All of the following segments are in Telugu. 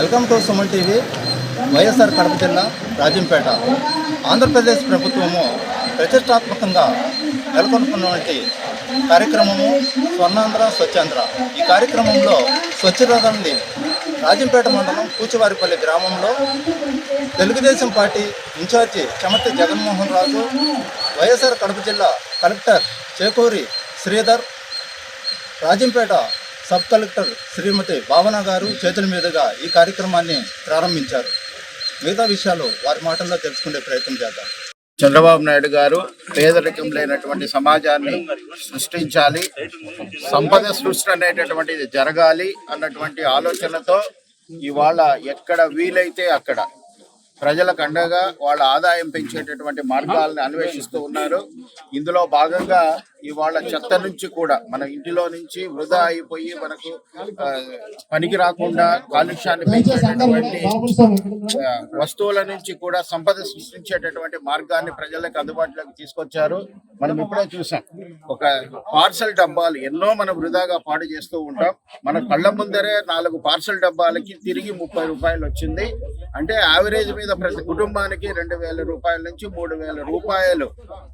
Welcome to Suman TV. YSR Kadapa జిల్లా రాజంపేట. ఆంధ్రప్రదేశ్ ప్రభుత్వము ప్రతిష్టాత్మకంగా నెలకొల్పున్నటువంటి కార్యక్రమము స్వర్ణాంధ్ర స్వచ్ఛాంధ్ర. ఈ కార్యక్రమంలో స్వచ్ఛరథాన్ని రాజంపేట మండలం కూచివారిపల్లి గ్రామంలో తెలుగుదేశం పార్టీ ఇన్ఛార్జి చెమర్తి జగన్మోహన్ రాజు, వైఎస్ఆర్ కడప జిల్లా కలెక్టర్ చేకూరి శ్రీధర్, రాజంపేట సబ్ కలెక్టర్ శ్రీమతి భావన గారు చేతుల మీదుగా ఈ కార్యక్రమాన్ని ప్రారంభించారు. మిగతా విషయాలు వారి మాటల్లో తెలుసుకునే ప్రయత్నం చేద్దాం. చంద్రబాబు నాయుడు గారు పేదరికం లేనటువంటి సమాజాన్ని సృష్టించాలి, సంపద సృష్టి అనేటటువంటిది జరగాలి అన్నటువంటి ఆలోచనతో ఇవాళ ఎక్కడ వీలైతే అక్కడ ప్రజలకు అండగా వాళ్ళ ఆదాయం పెంచేటటువంటి మార్గాలను అన్వేషిస్తూ ఉన్నారు. ఇందులో భాగంగా ఇవాళ చెత్త నుంచి కూడా మన ఇంటిలో నుంచి వృధా అయిపోయి మనకు పనికి రాకుండా కాలుష్యాన్ని పెంచేటటువంటి వస్తువుల నుంచి కూడా సంపద సృష్టించేటటువంటి మార్గాన్ని ప్రజలకు అందుబాటులోకి తీసుకొచ్చారు. మనం ఇప్పుడే చూసాం, ఒక పార్సల్ డబ్బాలు ఎన్నో మనం వృధాగా పాడు చేస్తూ ఉంటాం. మన కళ్ళ ముందరే 4 పార్సల్ డబ్బాలకి తిరిగి 30 రూపాయలు వచ్చింది. అంటే యావరేజ్ మీద ప్రతి కుటుంబానికి 2,000 రూపాయల నుంచి 3,000 రూపాయలు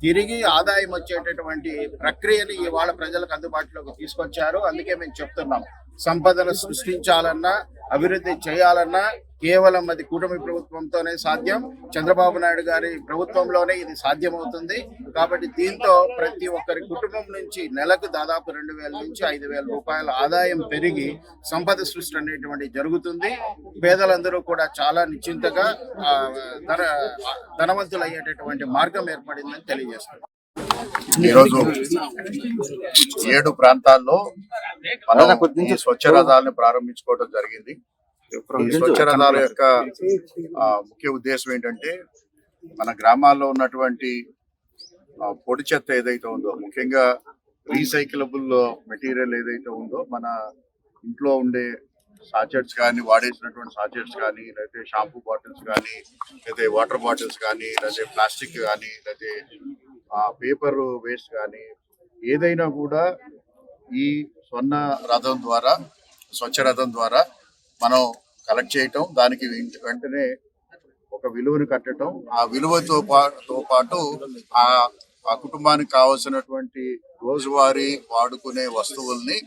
తిరిగి ఆదాయం వచ్చేటటువంటి ప్రక్రియని ఇవాళ ప్రజలకు అందుబాటులోకి తీసుకొచ్చారు. అందుకే మేము చెప్తున్నాం, సంపదను సృష్టించాలన్నా అభివృద్ధి చేయాలన్నా కేవలం అది కూటమి ప్రభుత్వంతోనే సాధ్యం. చంద్రబాబు నాయుడు గారి ప్రభుత్వంలోనే ఇది సాధ్యమవుతుంది. కాబట్టి దీంతో ప్రతి ఒక్కరి కుటుంబం నుంచి నెలకు దాదాపు 2,000 నుంచి 5,000 రూపాయల ఆదాయం పెరిగి సంపద సృష్టి అనేటువంటి జరుగుతుంది. పేదలందరూ కూడా చాలా నిశ్చింతగా ధనవంతులు అయ్యేటటువంటి మార్గం ఏర్పడిందని తెలియజేస్తారు. ఈరోజు 7 ప్రాంతాల్లో మనం ఈ స్వచ్ఛ రథాలను ప్రారంభించుకోవడం జరిగింది. ఈ స్వచ్ఛ రథాల యొక్క ముఖ్య ఉద్దేశం ఏంటంటే, మన గ్రామాల్లో ఉన్నటువంటి పొడి చెత్త ఏదైతే ఉందో, ముఖ్యంగా రీసైకిలబుల్ మెటీరియల్ ఏదైతే ఉందో, మన ఇంట్లో ఉండే సాచెట్స్ కానీ, వాడేసినటువంటి సాచెట్స్ కానీ, లేకపోతే షాంపూ బాటిల్స్ కానీ, లేకపోతే వాటర్ బాటిల్స్ కానీ, లేకపోతే ప్లాస్టిక్ కానీ, లేకపోతే పేపర్ వేస్ట్ కానీ, ఏదైనా కూడా ఈ స్వచ్ఛ రథం ద్వారా మనం కలెక్ట్ చేయటం, దానికి వెంటనే ఒక విలువను కట్టడం, ఆ విలువతో పాటు ఆ కుటుంబానికి కావాల్సినటువంటి రోజువారీ వాడుకునే వస్తువుల్ని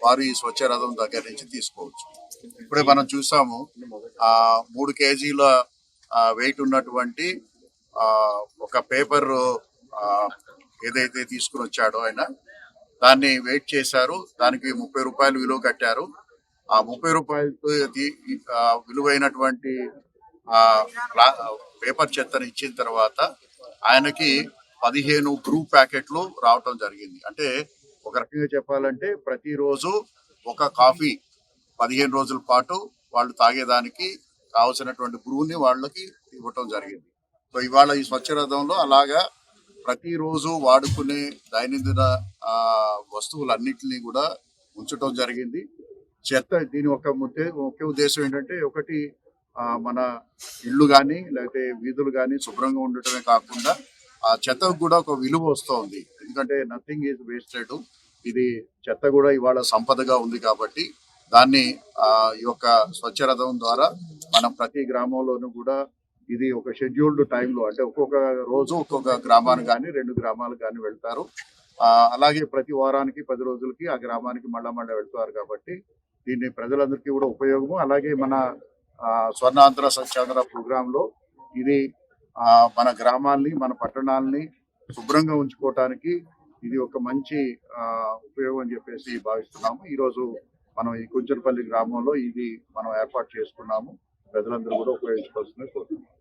వారు ఈ స్వచ్ఛ రథం దగ్గర నుంచి తీసుకోవచ్చు. ఇప్పుడే మనం చూసాము, 3 కేజీల వెయిట్ ఉన్నటువంటి ఒక పేపర్ ఏదైతే తీసుకుని వచ్చాడో ఆయన, దాన్ని వెయిట్ చేశారు. దానికి 30 రూపాయలు విలువ కట్టారు. ఆ 30 రూపాయలతో విలువైనటువంటి పేపర్ చెత్తను ఇచ్చిన తర్వాత ఆయనకి 15 బ్రూ ప్యాకెట్లు రావటం జరిగింది. అంటే ఒక రకంగా చెప్పాలంటే ప్రతిరోజు ఒక కాఫీ 15 రోజుల పాటు వాళ్ళు తాగేదానికి కావలసినటువంటి బ్రూని వాళ్ళకి ఇవ్వటం జరిగింది. సో ఇవాళ ఈ స్వచ్ఛ రథంలో అలాగా ప్రతిరోజు వాడుకునే దైనందిన వస్తువులన్నింటినీ కూడా ఉంచటం జరిగింది. చెత్త దీని ఒక ముఖ్య ఉద్దేశం ఏంటంటే, ఒకటి మన ఇళ్ళు కానీ లేకపోతే వీధులు కానీ శుభ్రంగా ఉండటమే కాకుండా ఆ చెత్తకు కూడా ఒక విలువ వస్తుంది. ఎందుకంటే నథింగ్ ఈజ్ వేస్టెడ్. ఇది చెత్త కూడా ఇవాళ సంపదగా ఉంది. కాబట్టి దాన్ని ఈ యొక్క స్వచ్ఛ రథం ద్వారా మనం ప్రతి గ్రామంలోనూ కూడా ఇది ఒక షెడ్యూల్డ్ టైంలో, అంటే ఒక్కొక్క రోజు ఒక్కొక్క గ్రామానికి కానీ 2 గ్రామాలకు కానీ వెళ్తారు. అలాగే ప్రతి వారానికి 10 రోజులకి ఆ గ్రామానికి మళ్ళా వెళ్తారు. కాబట్టి దీన్ని ప్రజలందరికీ కూడా ఉపయోగము. అలాగే మన స్వర్ణాంధ్ర స్వచ్ఛాంధ్ర ప్రోగ్రాంలో ఇది మన గ్రామాల్ని, మన పట్టణాలని శుభ్రంగా ఉంచుకోవటానికి ఇది ఒక మంచి ఉపయోగం అని చెప్పేసి భావిస్తున్నాము. ఈరోజు మనం ఈ కుంచనపల్లి గ్రామంలో ఇది మనం ఏర్పాటు చేసుకున్నాము. ప్రజలందరూ కూడా ఉపయోగించుకోవాల్సిందే కోరుతున్నాము.